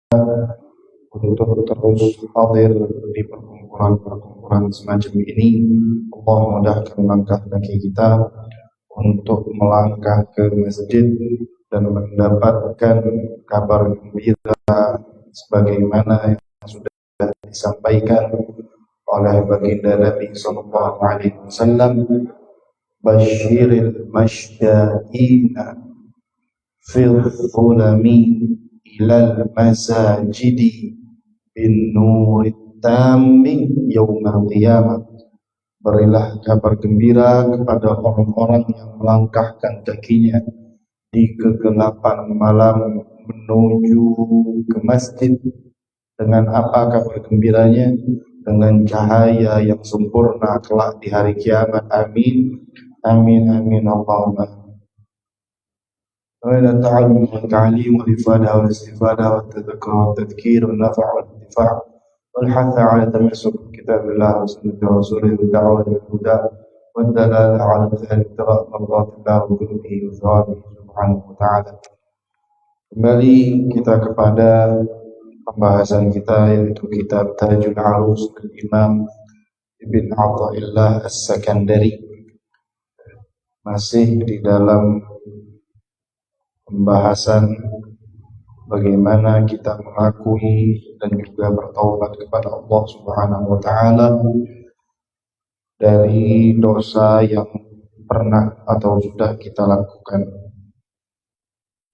untuk terus hadir di perkumpulan semacam ini. Allah mudahkan langkah kaki kita untuk melangkah ke masjid dan mendapatkan kabar gembira sebagaimana yang sudah disampaikan oleh baginda Nabi sallallahu alaihi wasallam, basyiril masydaqina fil dhulami ilal masajidi bin nurit tammi yaumal qiyamah. Berilah kabar gembira kepada orang-orang yang melangkahkan kakinya di kegelapan malam menuju ke masjid. Dengan apa kabar gembiranya? Dengan cahaya yang sempurna kelak di hari kiamat. Amin. Amin. Amin. Allahumma. وإلى التعلم والتعليم والإفادة والاستفادة والتذكر والتذكير والنفع والانتفاع والحث على تمسك بكتاب الله وسنة رسوله والدعوة إلى الهدى والدلالة على فعل ابتغاء مرضات الله وقربه وثوابه سبحانه وتعالى. Kembali kita kepada pembahasan kita, yaitu kitab Tajul Arus Imam Ibn Athaillah As-Sakandari. Masih di dalam pembahasan bagaimana kita mengakui dan juga bertaubat kepada Allah Subhanahu wa taala dari dosa yang pernah atau sudah kita lakukan.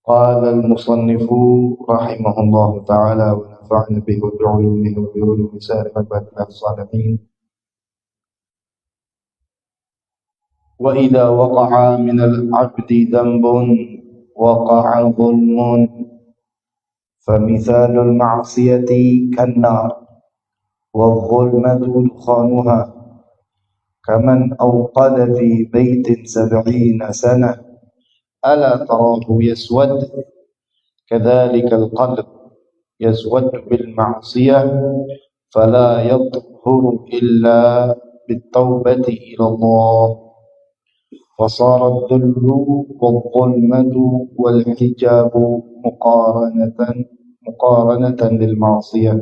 Qala al-musannifu rahimahullahu taala wa nafa'ana bihi wa bi'ulumihi wa bi'ulumi sa'ir ibadillah as-salihin. Wa idza waqa'a min al-'abdi dhanbun وقع ظلم فمثال المعصية كالنار والظلمة دخانها كمن أوقد في بيت 70 سنة ألا تراه يسود كذلك القلب يسود بالمعصية فلا يطهر إلا بالتوبة إلى الله فصار الذل والظلمة والحجاب مقارنة للمعصية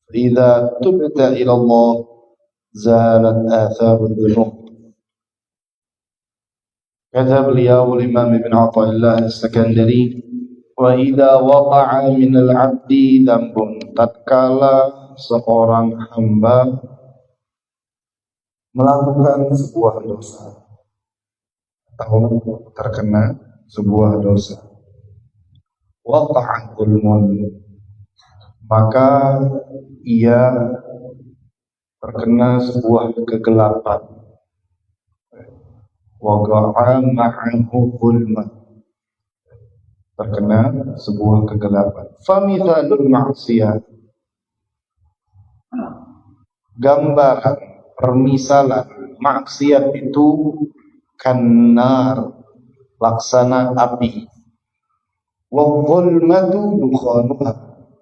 فإذا تبت إلى الله زالت آثار الذنوب. كتب beliau Imam Ibn Athaillah As-Sakandari, wa idza waqa'a min al-'abdi dhanbun, tatkala seorang hamba melakukan sebuah dosa atau terkena sebuah dosa, waqa'a dzulmun, maka ia terkena sebuah kegelapan, waqa'a ma'ahu dzulman, terkena sebuah kegelapan. Famithalul ma'siyah, gambaran, permisalan maksiat itu kanar, laksana api, wadzulmatu dukhanuha,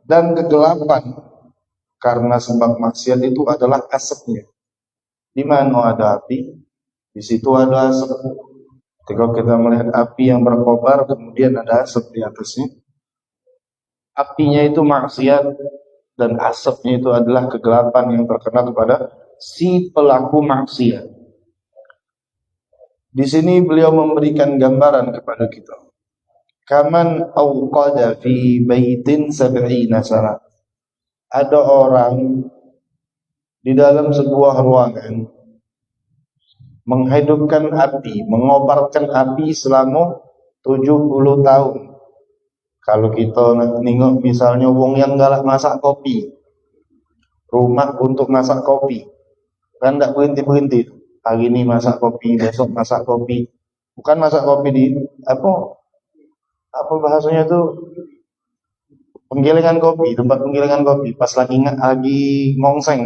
dan kegelapan karena sebab maksiat itu adalah asapnya. Di mana ada api, di situ ada asap. Ketika kita melihat api yang berkobar kemudian ada asap di atasnya, apinya itu maksiat dan asapnya itu adalah kegelapan yang terkena kepada si pelaku maksiat. Di sini beliau memberikan gambaran kepada kita. Kaman auqada fi baitin 70 sana. Ada orang di dalam sebuah ruangan menghidupkan api, mengobarkan api selama 70 tahun. Kalau kita nengok misalnya wong yang galak masak kopi, rumah untuk masak kopi, kan tidak berhenti-berhenti. Hari ini masak kopi, besok masak kopi. Bukan masak kopi di apa bahasanya tuh, penggilingan kopi, tempat penggilingan kopi. Pas lagi ngongseng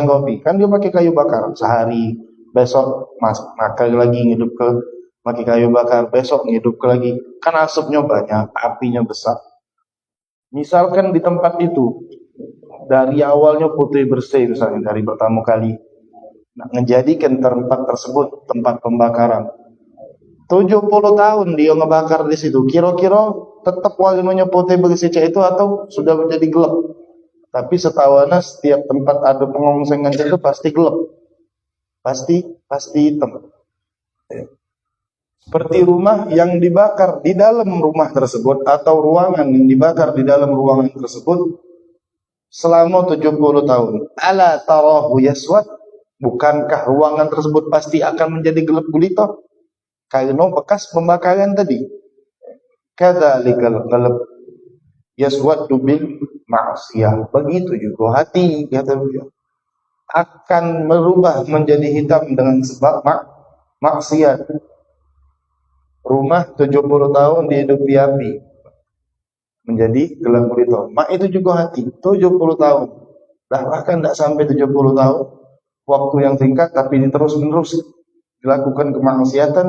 kopi, kan dia pakai kayu bakar sehari. Besok makan lagi ngidup ke pakai kayu bakar, besok ngidup ke lagi. Kan asapnya banyak, apinya besar. Misalkan di tempat itu dari awalnya putih bersih, misalnya dari pertama kali menjadikan tempat tersebut tempat pembakaran, 70 tahun dia ngebakar di situ, kira-kira tetap warnanya putih bersih itu atau sudah menjadi gelap. Tapi setahuana setiap tempat ada pengongsengan itu pasti gelap, pasti hitam. Seperti rumah yang dibakar di dalam rumah tersebut atau ruangan yang dibakar di dalam ruangan tersebut selama 70 tahun. Ala tarahu yaswad? Bukankah ruangan tersebut pasti akan menjadi gelap gulita karena bekas pembakaran tadi? Kadzalikal qalb yaswaddu bil ma'siyah. Begitu juga hati, kata beliau, akan berubah menjadi hitam dengan sebab maksiat. Rumah 70 tahun dihidupi api menjadi gelap gulita. Itu juga hati 70 tahun. Bahkan tidak sampai 70 tahun, waktu yang singkat tapi terus-menerus dilakukan kemaksiatan,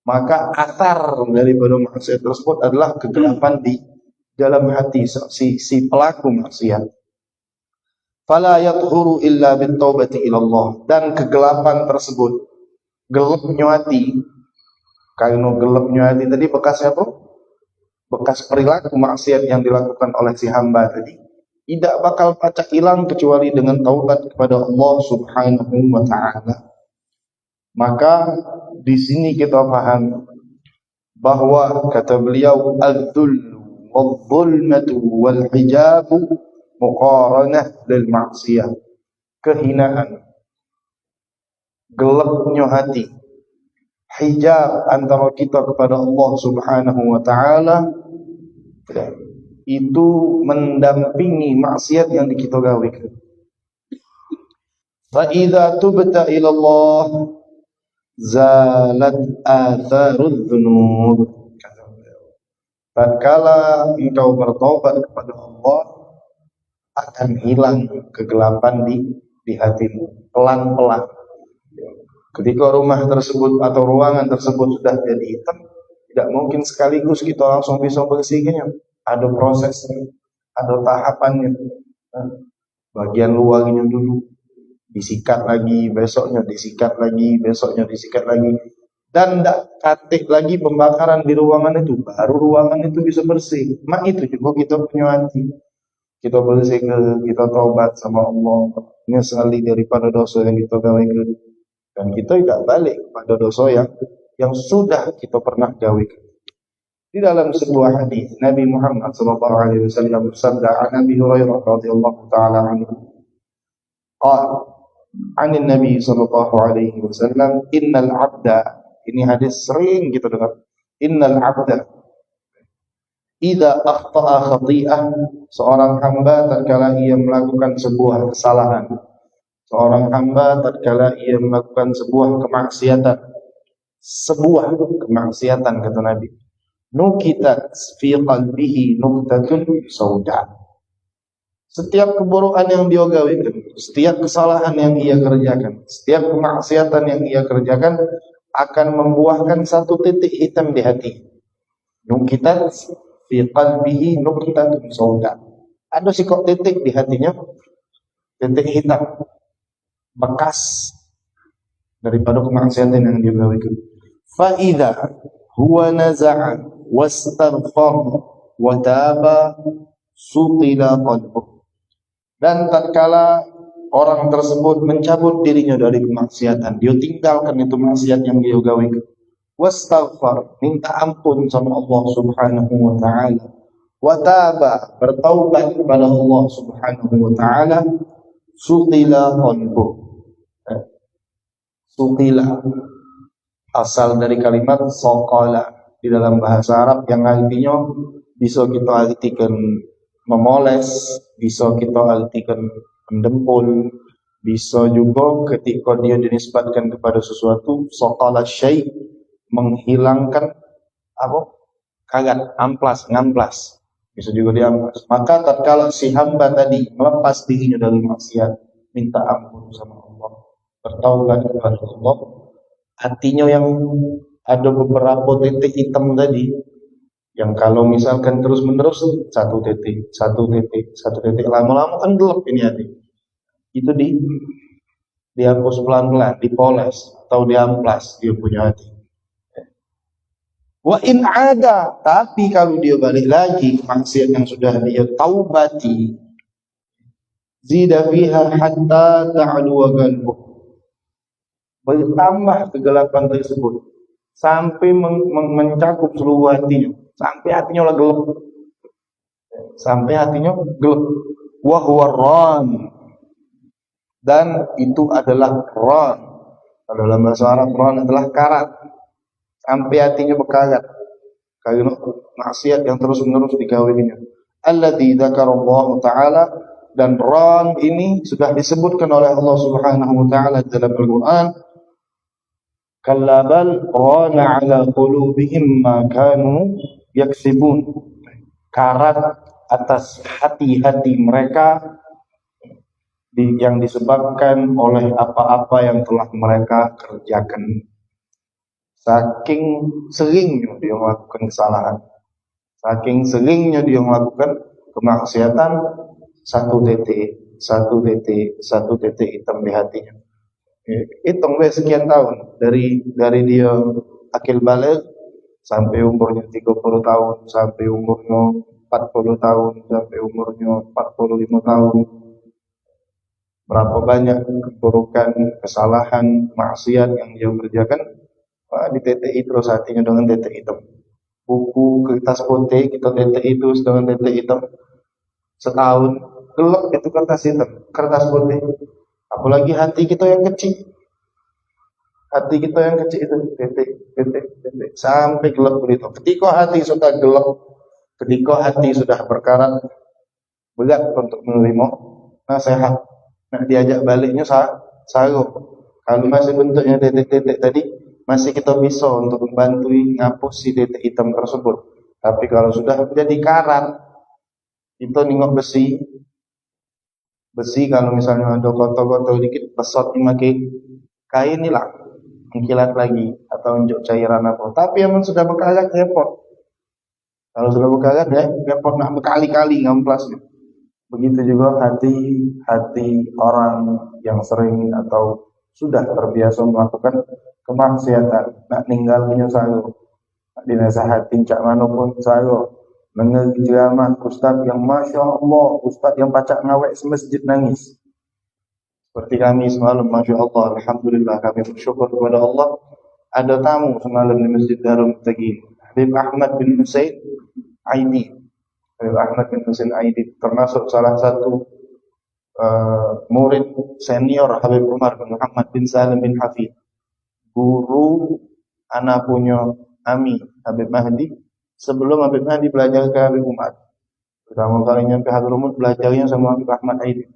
maka akar daripada maksiat tersebut adalah kegelapan di dalam hati si pelaku maksiat. Fala yathuru illa bitaubati ilallah. Dan kegelapan tersebut, gelapnya hati, karena gelapnya hati tadi bekasnya apa? Bekas perilaku maksiat yang dilakukan oleh si hamba tadi tidak bakal pacak hilang kecuali dengan taubat kepada Allah Subhanahu wa taala. Maka di sini kita paham bahwa kata beliau al-dhullu wal-dhulmatu wal-hijabu muqaranah lil maksiyah. Kehinaan, gelapnya hati, hijab antara kita kepada Allah Subhanahu wa taala, itu mendampingi maksiat yang kita gawekan. Fa idza tubta ila Allah zalat atharudz dzunub. Tatkala engkau bertobat kepada Allah, akan hilang kegelapan di hatimu pelan-pelan. Ketika rumah tersebut atau ruangan tersebut sudah jadi hitam, tidak mungkin sekaligus kita langsung bisa bersihkannya. Ada prosesnya, ada tahapannya. Bagian luarnya dulu disikat lagi, besoknya disikat lagi, besoknya disikat lagi, dan tidak katik lagi pembakaran di ruangan itu, baru ruangan itu bisa bersih. Itu juga kita punya hati. Kita bersih, kita taubat sama Allah, menyesali daripada dosa yang kita gawekan, dan kita tidak balik pada dosa yang sudah kita pernah gawekan. Di dalam sebuah hadis Nabi Muhammad sallallahu alaihi wasallam bersabda, "An Abi Hurairah radhiyallahu taala anhu, qala 'an Nabi sallallahu alaihi wasallam, innal 'abda," ini hadis sering kita dengar, "innal 'abda idza akhta'a khati'ah," seorang hamba tatkala ia melakukan sebuah kesalahan, seorang hamba tatkala ia melakukan sebuah kemaksiatan, kata Nabi, nukitat fi qalbihi nuktatun sauda. Setiap keburukan yang dia gawekan, setiap kesalahan yang ia kerjakan, setiap kemaksiatan yang ia kerjakan akan membuahkan satu titik hitam di hati. Nukitat fi qalbihi nuktatun sauda. Ada sikok titik di hatinya, titik hitam, bekas daripada kemaksiatan yang dia gawekan. Fa idza huwa naza'a wastaghfar wa taba sutila qalbuh. Dan tatkala orang tersebut mencabut dirinya dari kemaksiatan, dia tinggalkan itu maksiat yang dia gawekan, wastaghfar, minta ampun sama Allah Subhanahu wa taala, wa taba, bertaubat kepada Allah Subhanahu wa taala, sutila qalbuh. Sutila asal dari kalimat soqala di dalam bahasa Arab, yang artinya bisa kita artikan memoles, bisa kita artikan mendempul, bisa juga ketika dia dinisbatkan kepada sesuatu, soqala syai', menghilangkan apa? Kagat, amplas, ngamplas, bisa juga diamplas. Maka tatkala si hamba tadi melepas dirinya dari maksiat, minta ampun sama Allah, bertaubat kepada Allah, hatinya yang ada beberapa titik hitam tadi, yang kalau misalkan terus menerus satu titik, lama-lama kan gelap ini hati. Itu dihapus pelan-pelan, dipoles atau diamplas dia punya hati. Wa in ada, tapi kalau dia balik lagi maksiat yang sudah dia taubati, zida fiha hatta ta'lu qalbuh, bertambah kegelapan tersebut sampai mencakup seluruh hatinya, sampai hatinya lah gelap, sampai hatinya gelap. Wa huwa ran, dan itu adalah ran. Kalau dalam bahasa Arab ran adalah karat, sampai hatinya berkarat karena maksiat yang terus-menerus digawinya. Alladzi dzakarallahu taala, dan ran ini sudah disebutkan oleh Allah Subhanahu wa taala dalam Al-Qur'an. Kalla bal rana ala qulubihim ma kanu yaksibun, karat atas hati-hati mereka yang disebabkan oleh apa-apa yang telah mereka kerjakan. Saking seringnya dia melakukan kesalahan, saking seringnya dia melakukan kemaksiatan, satu titik hitam di hatinya. Hitung sekian tahun dari dia akil balik sampai umurnya 30 tahun, sampai umurnya 40 tahun, sampai umurnya 45 tahun. Berapa banyak keburukan, kesalahan, maksiat yang dia kerjakan, di titik terus hatinya dengan titik hitam. Buku kertas putih kita titik itu dengan titik hitam. Setahun gelap itu kertas putih. Apalagi hati kita yang kecil. Hati kita yang kecil itu titik sampai gelap begitu. Ketika hati sudah gelap, ketika hati sudah berkarat, berat untuk menerima nasihat. Nah, diajak baliknya sanggup. Kalau masih bentuknya titik-titik tadi, masih kita bisa untuk membantu ngapus si titik hitam tersebut. Tapi kalau sudah jadi karat, itu nengok besi kalau misalnya ada kotor-kotor dikit, pesot dimakai kain hilang, mengkilat lagi atau unjuk cairan apa. Tapi yang sudah berkarat repot. Kalau sudah berkarat ya repot nak berkali-kali ngamplasnya. Begitu juga hati orang yang sering atau sudah terbiasa melakukan kemaksiatan, nak ninggalnya sanggup, nak dinasehatin cak manapun sanggup. Dengar ceramah ustaz yang masya Allah, ustaz yang pacak ngawek semasjid nangis. Seperti kami semalam, masya Allah, alhamdulillah kami bersyukur kepada Allah. Ada tamu semalam di Masjid Darul Muttaqin, Habib Ahmad bin Husain Aidi. Habib Ahmad bin Husain Aidi termasuk salah satu murid senior Habib Umar bin Muhammad bin Salim bin Hafid. Guru anak punya Ami Habib Mahdi. Sebelum Habib Mahdi belajar ke Habib Umar, pertama kali nyampe Hadramut belajarnya sama Habib Ahmad Aidi.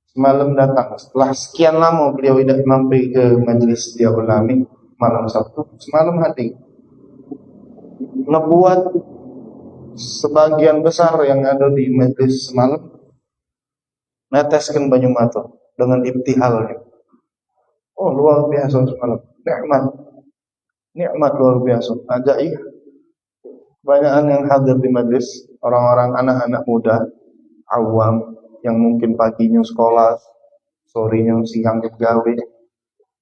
Semalam datang, setelah sekian lama beliau tidak mampir ke majelis dia ulami malam Sabtu, semalam hadir. Ngebuat sebagian besar yang ada di majelis semalam neteskan banyu mata dengan ibtihalnya. Oh, luar biasa semalam, nikmat luar biasa, ajaib. Kebanyakan yang hadir di majelis orang-orang anak-anak muda, awam, yang mungkin paginya sekolah, sorenya siang gawe,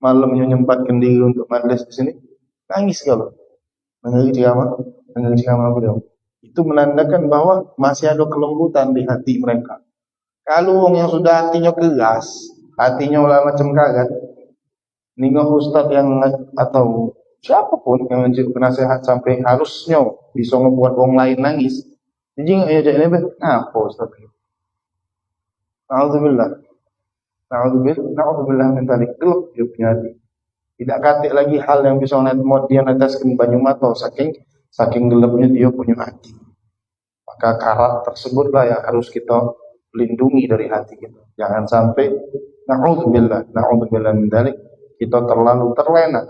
malamnya nyempatkan diri untuk majelis di sini, nangis kalau dengar ceramah beliau. Itu menandakan bahwa masih ada kelembutan di hati mereka. Kalau yang sudah hatinya keras, hatinya ulah macam kaget, ninggal ustaz yang atau siapapun yang ngasih nasihat sampai harusnya bisa membuat orang lain nangis, jadi nggak ya jadi apa ustaz? Na'udzubillah min dzalik, gelap dia punya hati. Tidak katik lagi hal yang bisa dia neteskan banyu mata, saking gelapnya dia punya hati. Maka karat tersebutlah yang harus kita lindungi dari hati kita. Jangan sampai na'udzubillah min dzalik, kita terlalu terlena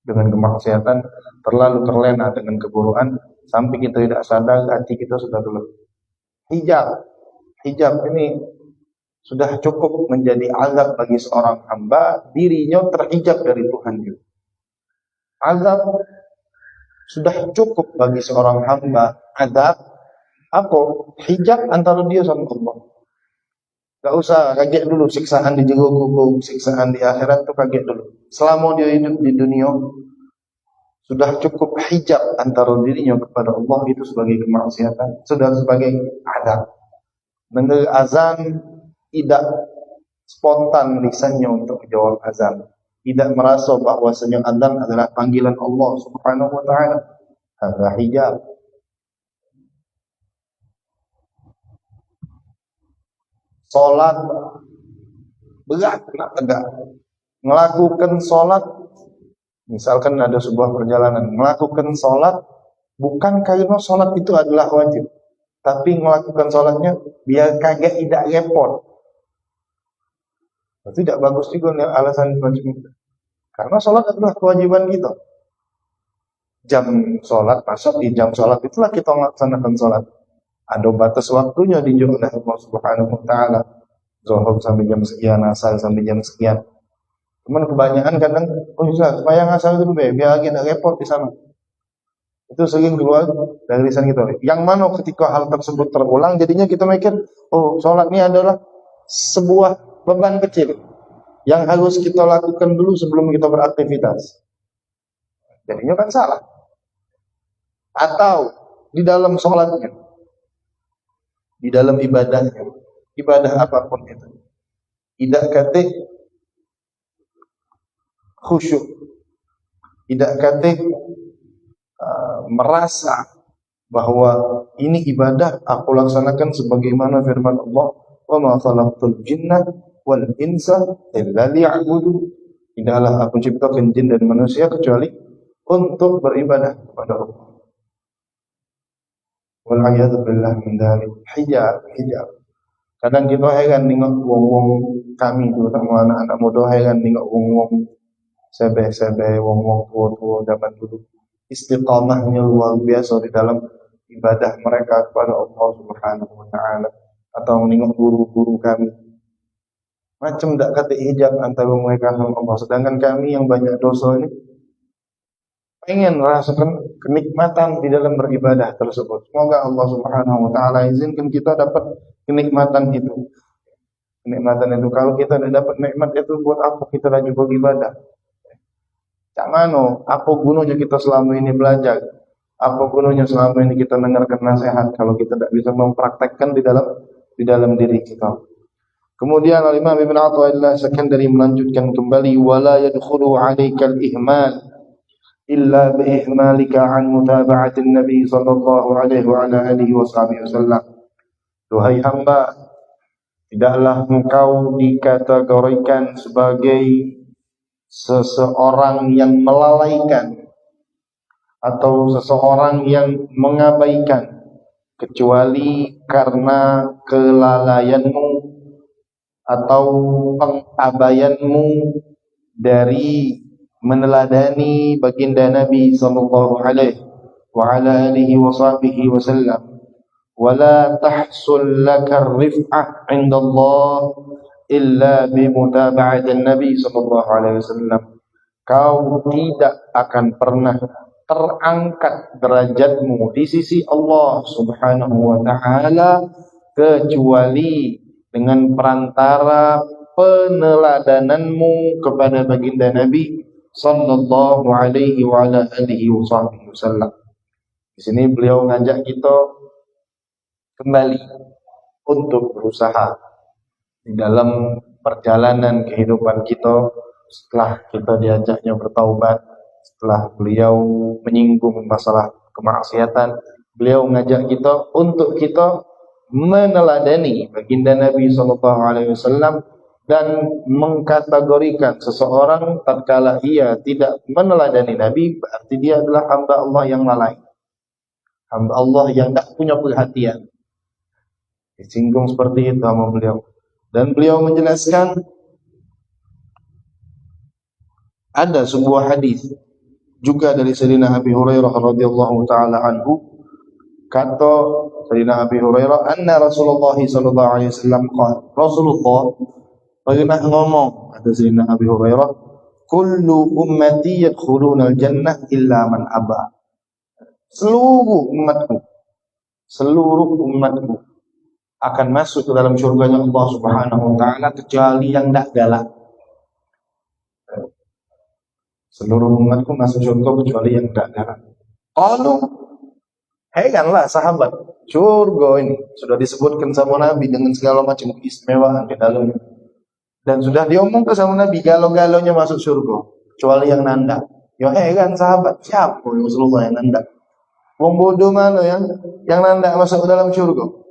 dengan kemaksiatan, terlalu terlena dengan keburukan, sampai kita tidak sadar hati kita sudah gelap. Hijab ini sudah cukup menjadi azab bagi seorang hamba, dirinya terhijab dari Tuhan juga. Azab sudah cukup bagi seorang hamba, azab apa? Hijab antara dia sama Allah. Gak usah kaget dulu siksaan di jero kubur, siksaan di akhirat tuh kaget dulu. Selama dia hidup di dunia sudah cukup hijab antara dirinya kepada Allah, itu sebagai kemaksiatan, sudah sebagai adab. Dengar azan tidak spontan lisannya untuk menjawab azan, tidak merasa bahwasanya azan adalah panggilan Allah Subhanahu wa taala, ada hijab. Salat berat, tegak. Melakukan salat, misalkan ada sebuah perjalanan, melakukan salat bukan karena salat itu adalah wajib, tapi melakukan salatnya biar kagak tidak repot. Tidak bagus juga alasan wajib itu. Karena salat adalah kewajiban kita. Jam salat, masuk di jam salat itulah kita melaksanakan salat. Ada batas waktunya dijual oleh Allah Subhanahu wa taala. Zuhur sampai jam sekian, asar sampai jam sekian. Cuman kebanyakan kadang, supaya ngasal itu biar kita repot di sana. Itu sering keluar dari lisan kita. Yang mana ketika hal tersebut terulang, jadinya kita mikir, oh sholat ini adalah sebuah beban kecil yang harus kita lakukan dulu sebelum kita beraktivitas. Jadinya kan salah. Atau di dalam sholatnya, di dalam ibadahnya, ibadah apapun itu, tidak kata khusyuk, tidak kata merasa bahwa ini ibadah aku laksanakan sebagaimana firman Allah, wa ma khalaqtul jinna wal insa illa liya'budu. Tidaklah aku ciptakan jin dan manusia kecuali untuk beribadah kepada Allah. Wal a'yadu billah min dzalik. Hijab. Kadang kita heran tengok wong-wong kami, terutama anak-anak muda, heran tengok wong-wong sebe-sebe, wong-wong tua-tua zaman dulu. Istiqamahnya luar biasa di dalam ibadah mereka kepada Allah Subhanahu wa taala. Atau menengok guru-guru kami, macam tak kata hijab antara mereka dengan Allah. Sedangkan kami yang banyak dosa ini pengen merasakan kenikmatan di dalam beribadah tersebut. Semoga Allah Subhanahu wa taala izinkan kita dapat kenikmatan itu. Kenikmatan itu, kalau kita tidak dapat nikmat itu, buat apa kita lagi beribadah? Cak mano, apa gunanya kita selama ini belajar? Apa gunanya selama ini kita mendengarkan nasihat kalau kita tidak bisa mempraktekkan di dalam diri kita? Kemudian Imam Ibn Athaillah Sakandari melanjutkan kembali, wala yadkhulu 'alaikal ihmal illa bi ihmalika an mutaba'atin Nabi sallallahu alaihi wa ala alihi wasallam. Duhai hamba, tidaklah engkau dikategorikan sebagai seseorang yang melalaikan atau seseorang yang mengabaikan kecuali karena kelalaianmu atau pengabaianmu dari meneladani baginda Nabi sallallahu alaihi wa ala alihi wasallam. Wala tahsul laka rif'ah 'inda Allah illa bi mutaba'atin Nabi sallallahu alaihi wasallam. Kau tidak akan pernah terangkat derajatmu di sisi Allah Subhanahu wa taala kecuali dengan perantara peneladananmu kepada baginda Nabi sallallahu alaihi wa ala alihi wasallam. Di sini beliau ngajak kita kembali untuk berusaha di dalam perjalanan kehidupan kita setelah kita diajaknya bertaubat, setelah beliau menyinggung masalah kemaksiatan, beliau ngajak kita untuk kita meneladani baginda Nabi sallallahu alaihi wasallam dan mengkategorikan seseorang tatkala ia tidak meneladani Nabi, berarti dia adalah hamba Allah yang lalai, hamba Allah yang tak punya perhatian. Disinggung seperti itu sama beliau. Dan beliau menjelaskan ada sebuah hadis juga dari Sayyidina Abi Hurairah radhiyallahu taala anhu, kata Sayyidina Abi Hurairah, anna Rasulullah sallallahu alaihi wasallam qala, Rasulullah pernah ngomong, kata Sayyidina Abi Hurairah, kullu ummati yadkhuluna al-jannah illa man aba. Seluruh umatku akan masuk ke dalam surganya Allah Subhanahu wa taala kecuali yang tidak galak. Seluruh umatku masuk surga kecuali yang tidak darah. Qalu, heranlah sahabat, surga ini sudah disebutkan sama Nabi dengan segala macam keistimewaan di dalamnya. Dan sudah diomongkan sama Nabi, galau-galaunya masuk surga, kecuali yang nanda. Ya heran sahabat, siapa yang Rasulullah yang nanda? Wong bodoh mana yang nanda masuk ke dalam surga?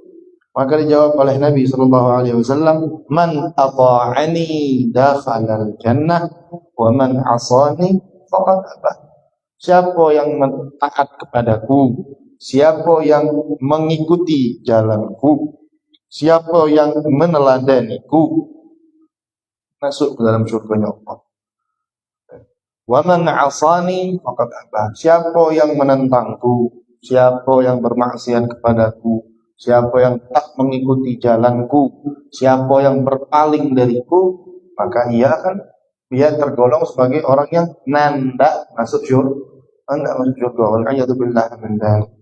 Maka dijawab oleh Nabi sallallahu alaihi wasallam, "Man ata'ani dakhalal jannah wa man 'asani faqad aba." Siapa yang taat kepadaku, siapa yang mengikuti jalanku, siapa yang meneladaniku, masuk ke dalam surganya Allah. Wa man 'asani faqad aba. Siapa yang menentangku, siapa yang bermaksiat kepadaku, siapa yang tak mengikuti jalanku, siapa yang berpaling dariku, maka dia tergolong sebagai orang yang nanda masuk surga. Nanda masuk surga. Wal'iyadzubillah min dzalik.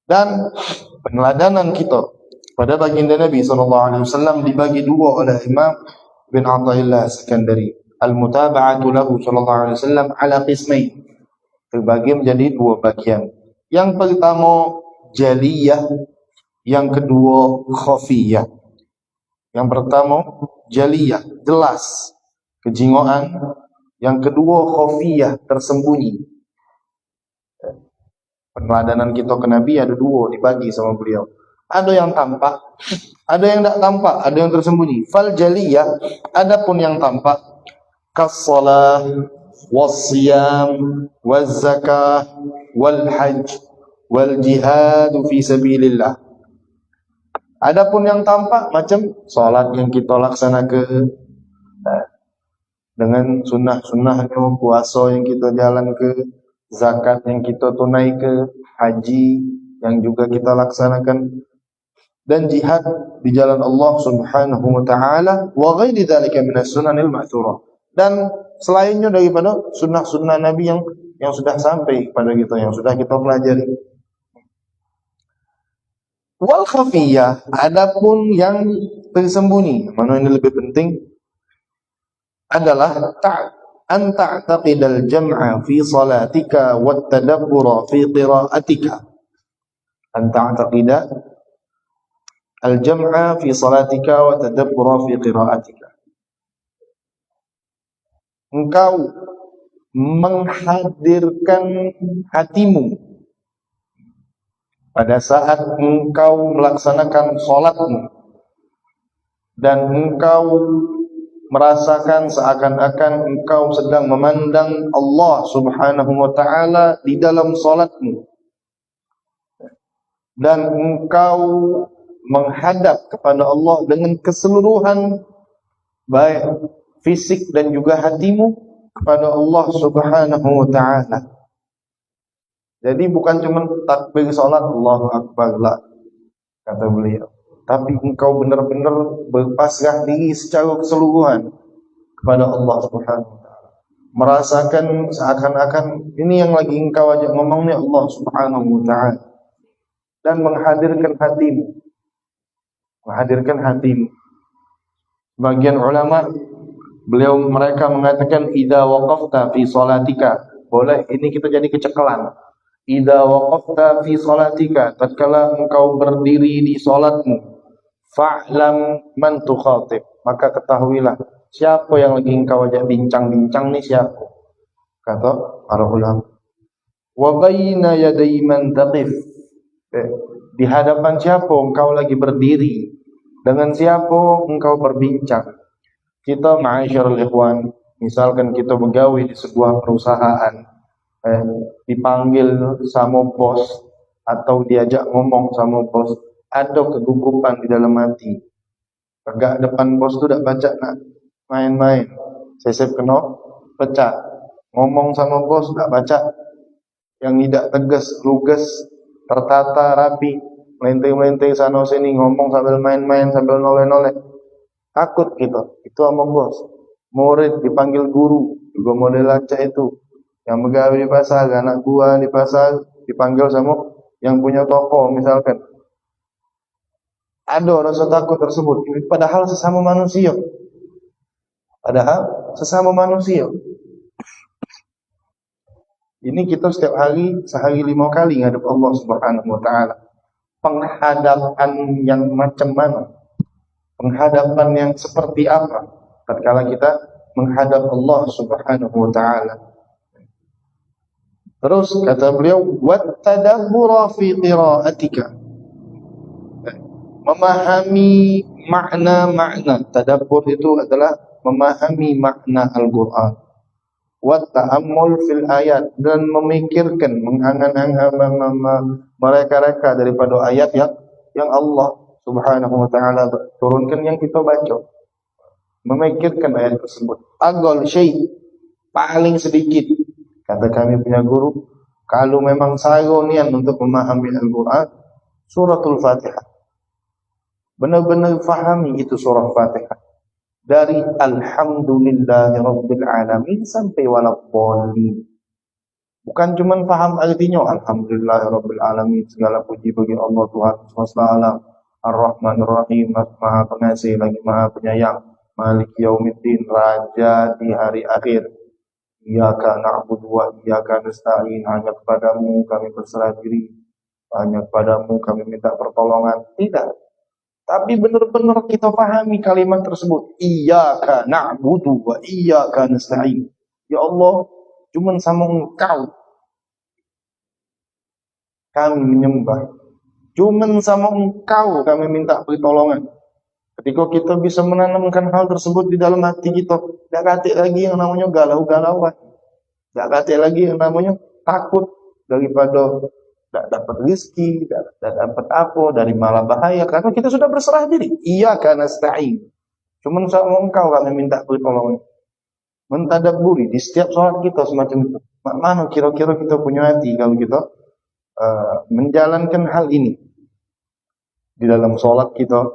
Dan peneladanan kita pada baginda Nabi SAW dibagi dua oleh Imam bin Athaillah Sekandari. Al-mutaba'atu lahu SAW ala qismain. Terbagi menjadi dua bagian. Yang pertama jaliyah, yang kedua khafiyah. Yang pertama jaliyah, jelas kejingoan. Yang kedua khafiyah, tersembunyi. Peneladanan kita ke Nabi ada dua, dibagi sama beliau. Ada yang tampak, ada yang tidak tampak, ada yang tersembunyi. Fal jaliyah, adapun yang tampak, kas-shalah, was-siyam, waz-zakah, wal-hajj, wal-jihad fi sabilillah. Adapun yang tampak macam salat yang kita laksanakan dengan sunnah-sunnahnya, puasa yang kita jalan ke, zakat yang kita tunai ke, haji yang juga kita laksanakan, dan jihad di jalan Allah Subhanahu wa taala, wa ghairi dzalika minas sunanil ma'thurah. Dan selainnya daripada sunnah-sunnah Nabi yang sudah sampai kepada kita, yang sudah kita pelajari. Wal khafiyah, adapun yang tersembunyi, mana ini lebih penting adalah an ta'taqidal jam'a fi salatika wat tadabbura fi qira'atika. An ta'taqida al jam'a fi salatika wa tadabbura fi qira'atika. Engkau menghadirkan hatimu pada saat engkau melaksanakan sholatmu, dan engkau merasakan seakan-akan engkau sedang memandang Allah Subhanahu wa ta'ala di dalam sholatmu, dan engkau menghadap kepada Allah dengan keseluruhan, baik fisik dan juga hatimu, kepada Allah Subhanahu wa ta'ala. Jadi bukan cuma takbir salat Allahu Akbar lah, kata beliau, tapi engkau benar-benar berpasrah diri secara keseluruhan kepada Allah Subhanahu wa taala. Merasakan seakan-akan ini yang lagi engkau ajak ngomongnya Allah Subhanahu wa taala, dan menghadirkan hatimu. Menghadirkan hatimu. Bagian ulama mereka mengatakan idza waqafta fi salatika, boleh ini kita jadi kecekelan. Idza waqafta fi salatika, tatkala engkau berdiri di salatmu, fa'lam man tukhatib, maka ketahuilah siapa yang lagi engkau ajak bincang-bincang ni siapa. Kata para ulama, wa baina yaday man taqif, di hadapan siapa engkau lagi berdiri, dengan siapa engkau berbincang. Kita ma'asyiral ikhwan, misalkan kita begawe di sebuah perusahaan, dipanggil sama bos atau diajak ngomong sama bos, ada kegugupan di dalam hati. Agak depan bos tu dak baca nak main-main, sesep kena pecat. Ngomong sama bos dak baca, yang tidak tegas, lugas, tertata, rapi, melenting-melenting sana sini, ngomong sambil main-main, sambil noleh-noleh. Takut gitu, itu sama bos. Murid dipanggil guru, juga model acak itu. Yang begawe di pasar, anak gua di pasar dipanggil sama yang punya toko misalkan. Ada rasa takut tersebut, padahal sesama manusia. Padahal sesama manusia. Ini kita setiap hari, sehari 5 kali ngadep Allah Subhanahu wa taala. Penghadapan yang macam mana? Penghadapan yang seperti apa tatkala kita menghadap Allah Subhanahu wa taala? Terus kata beliau, wattadabbura fi qira'atika. Memahami makna-makna. Tadabbur itu adalah memahami makna Al-Qur'an. Wa ta'ammul fil ayat, dan memikirkan, mengangan-angan, mereka-reka daripada ayat yang Allah Subhanahu wa taala turunkan yang kita baca. Memikirkan ayat tersebut. Agol syai, paling sedikit, kata kami punya guru, kalau memang sayo nian untuk memahami Al-Qur'an, suratul Fatihah. Benar-benar fahami itu surah Fatihah. Dari Alhamdulillahirabbil alamin sampai waladdallin. Bukan cuma faham artinya, Alhamdulillahirabbil alamin, segala puji bagi Allah Tuhan semesta alam, Ar-Rahmanir Rahim, Maha Pengasih lagi Maha Penyayang, Malik Yaumiddin, Raja di hari akhir. Iyyaka na'budu wa iyyaka nasta'in, hanya kepadamu kami berserah diri, hanya kepadamu kami minta pertolongan. Tidak. Tapi benar-benar kita pahami kalimat tersebut. Iyyaka na'budu wa iyyaka nasta'in. Ya Allah, cuma sama Engkau kami menyembah. Cuma sama Engkau kami minta pertolongan. Ketika kita bisa menanamkan hal tersebut di dalam hati kita, tidak katik lagi yang namanya galau-galauan. Tidak katik lagi yang namanya takut daripada tidak dapat rezeki, tidak dapat apa, dari malah bahaya, karena kita sudah berserah diri. Iyyaka nasta'in. Cuma sama Engkau kami minta pertolongan. Mentadabburi di setiap sholat kita semacam itu. Mana kira-kira kita punya hati kalau kita menjalankan hal ini di dalam sholat kita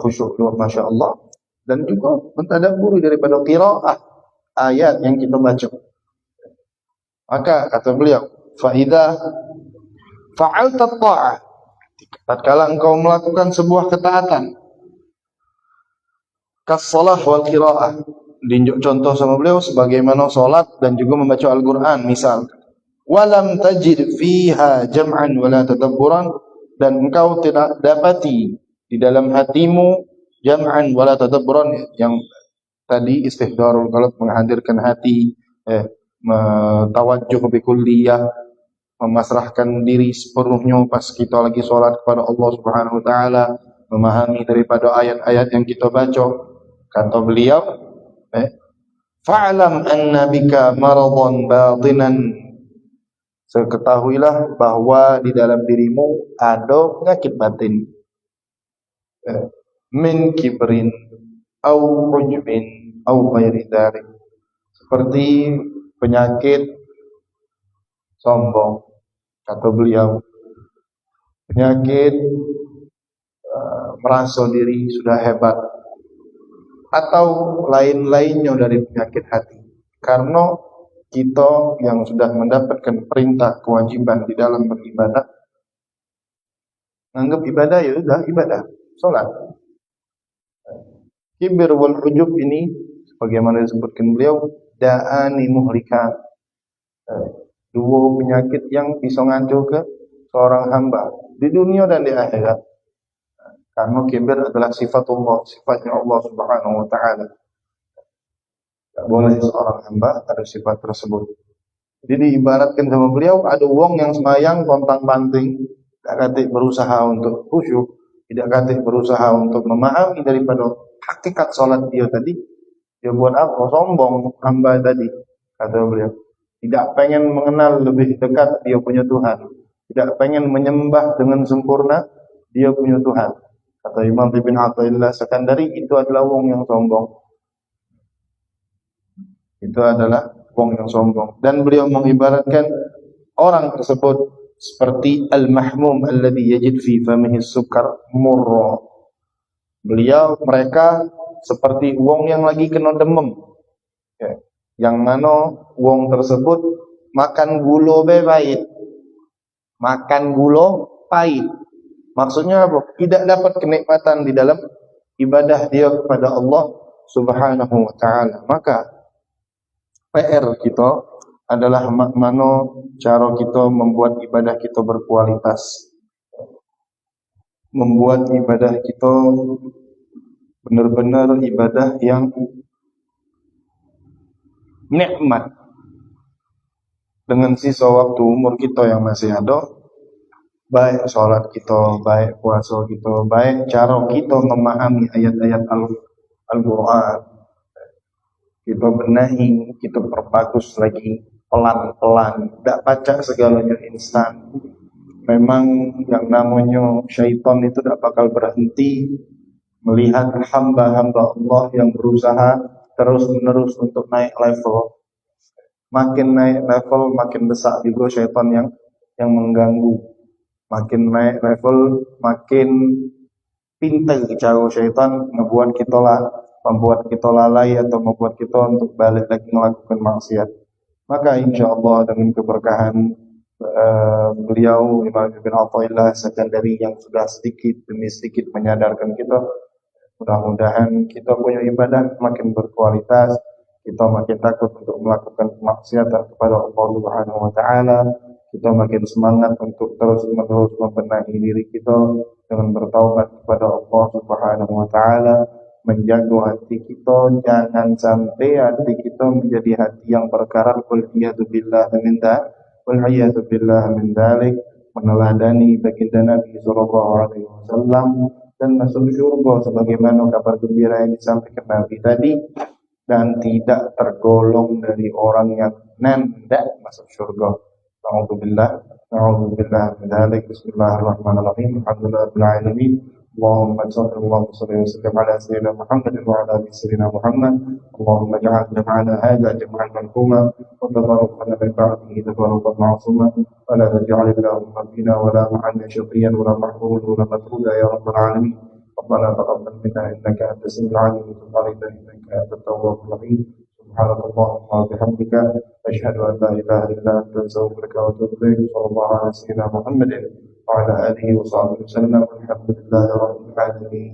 khusyuk, masya Allah, dan juga mentadabburi daripada qiraah ayat yang kita baca. Maka kata beliau, faida fa'alta ta'ah, tatkala engkau melakukan sebuah ketaatan, kas-shalah wal qiraah, diunjuk contoh sama beliau sebagaimana salat dan juga membaca Al-Qur'an misal. Walam tajid fiha jam'an wala tadabburan, dan engkau tidak dapati di dalam hatimu jam'an wala tadabburan, yang tadi istihdarul qalb, menghadirkan hati, tawajjuh bi kulliyah, memasrahkan diri sepenuhnya pas kita lagi sholat kepada Allah Subhanahu wa taala, memahami daripada ayat-ayat yang kita baca. Kata beliau, fa'lam anna bika maradan batinan, ketahuilah bahwa di dalam dirimu ada penyakit batin, min kibrin au ujbin au ghairi dzalik, seperti penyakit sombong. Kata beliau, penyakit merasa diri sudah hebat, atau lain-lainnya dari penyakit hati. Karena kita yang sudah mendapatkan perintah kewajiban di dalam beribadah, anggap ibadah ya sudah ibadah, sholat. Kibir wal ujub ini, sebagaimana disebutkan beliau, da'ani muhlikan, dua penyakit yang bisa ngancur ke seorang hamba di dunia dan di akhirat. Karena kibir adalah sifatullah, sifatnya Allah Subhanahu wa taala. Tak boleh seorang hamba ada sifat tersebut. Jadi diibaratkan sama beliau, ada wong yang semayang pontang-panting, tidak katik berusaha untuk khusyuk, tidak katik berusaha untuk memahami daripada hakikat salat dia tadi. Dia buat apa? Sombong hamba tadi, kata beliau. Tidak pengen mengenal lebih dekat dia punya Tuhan, tidak pengen menyembah dengan sempurna dia punya Tuhan. Kata Imam Ibn Athaillah Sekandari, itu adalah wong yang sombong. Itu adalah wong yang sombong. Dan beliau mengibaratkan orang tersebut seperti al-mahmum alladhi yajid fi famihi sukar murra. Mereka seperti wong yang lagi kena demam, ya, yang mana wong tersebut makan gula pahit. Makan gula pahit. Maksudnya apa? Tidak dapat kenikmatan di dalam ibadah dia kepada Allah Subhanahu wa taala. Maka PR kita adalah mano cara kita membuat ibadah kita berkualitas, membuat ibadah kita benar-benar ibadah yang nikmat. Dengan sisa waktu umur kita yang masih ada, baik sholat kita, baik puasa kita, baik cara kita memahami ayat-ayat Al-Quran, kita benahi, kita perbagus lagi pelan-pelan, tidak baca segalanya instan. Memang yang namanya syaitan itu tidak bakal berhenti melihat hamba-hamba Allah yang berusaha terus-menerus untuk naik level. Makin naik level, makin besar juga syaitan yang mengganggu. Makin naik level, makin pintar cara syaitan membuat kita lalai atau membuat kita untuk balik lagi melakukan maksiat. Maka insya Allah dengan keberkahan beliau Imam Ibn Athaillah Sakandari yang sudah sedikit demi sedikit menyadarkan kita, mudah-mudahan kita punya ibadah makin berkualitas, kita makin takut untuk melakukan kemaksiatan kepada Allah Subhanahu wa taala, kita makin semangat untuk terus-menerus membenahi diri kita dengan bertaubat kepada Allah Subhanahu wa taala, menjaga hati kita jangan sampai hati kita menjadi hati yang berkarat wal iyadu billah min dzalik, meneladani baginda Nabi sallallahu alaihi wasallam dan masuk surga sebagaimana kabar gembira yang disampaikan Nabi tadi, dan tidak tergolong dari orang yang tidak masuk surga. Na'udzubillah min dzalik. Bismillahirrahmanirrahim. Alhamdulillahirabbil alamin. Allahumma salli wa sallim ala sayyidina Muhammad wa ala ali sayyidina Muhammad. Allahumma ij'al jam'ana hadha jam'an marhuma wa tafarraqana min ba'dihi tafarraqan ma'suma wa la taj'al Allahumma fina wa la ma'ana shaqiyan wa la mahruman wa la matruda ya rabbal alamin. ربنا تقبل منا انك انت السميع العليم وتب علينا انك انت التواب الرحيم. سبحانك اللهم وبحمدك اشهد ان لا اله الا انت استغفرك واتوب اليك. صلى الله على سيدنا محمد وعلى اله وصحبه وسلم. الحمد لله رب العالمين.